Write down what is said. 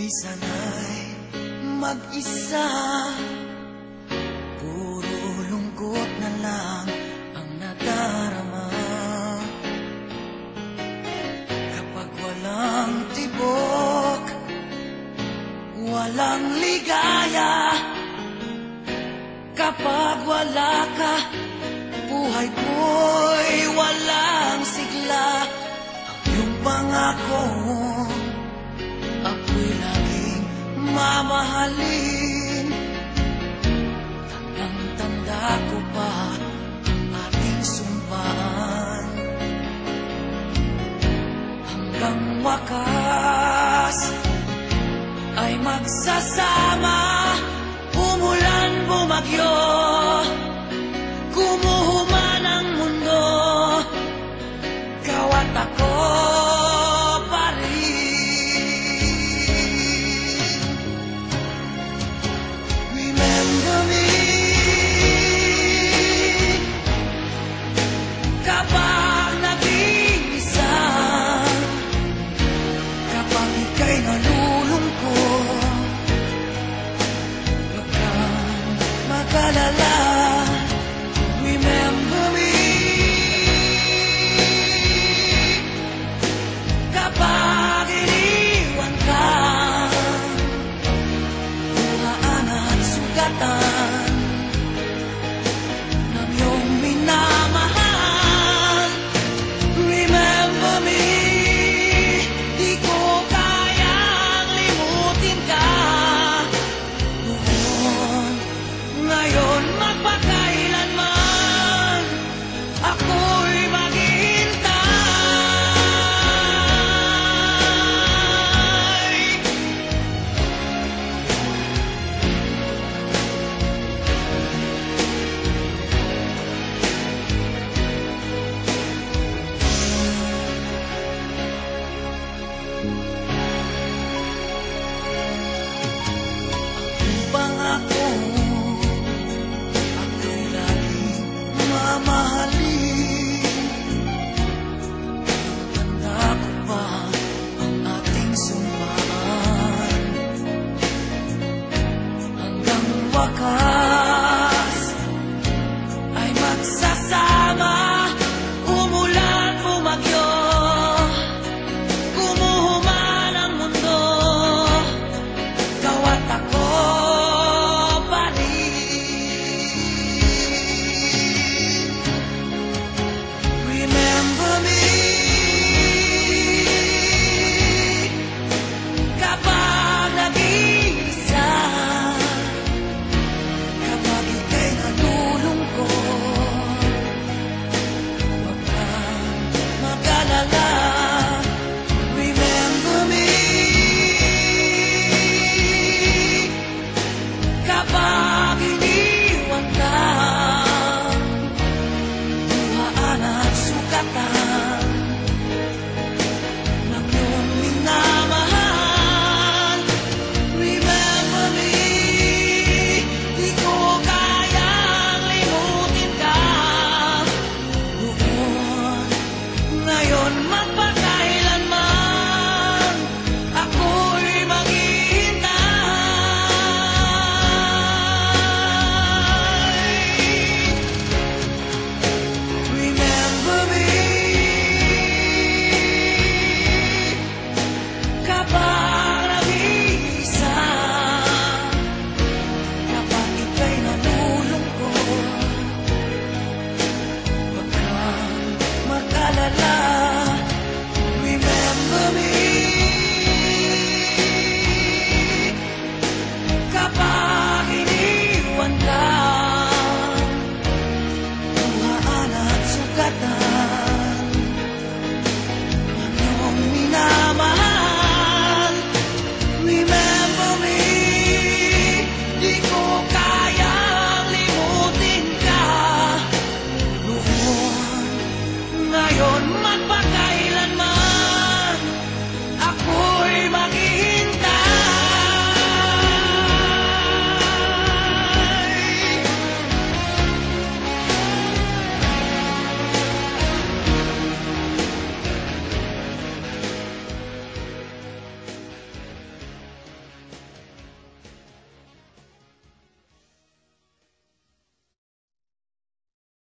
Di sana'y mag-isa, puro lungkot na lang ang nadarama. Kapag walang tibok, walang ligaya. Kapag wala ka, buhay ko'y walang sigla. Ang iyong pangako, ako'y laging mamahalin. Tandang-tanda ko pa ang ating sumpaan. Hanggang wakas ay magsasama. Umulan, bumagyo, kumuhuman ang mundo, ikaw at ako pa rin. Remember me kapag nag-iisa, kapag ika'y nalulungkot. Huwag kang mag-alala. Remember me kapag iniwan ka, bungaan at sugatan ng iyong minamahal. Remember me, di ko kayang limutin ka. Noon, ngayon, magpakailanman ako'y maghihintay.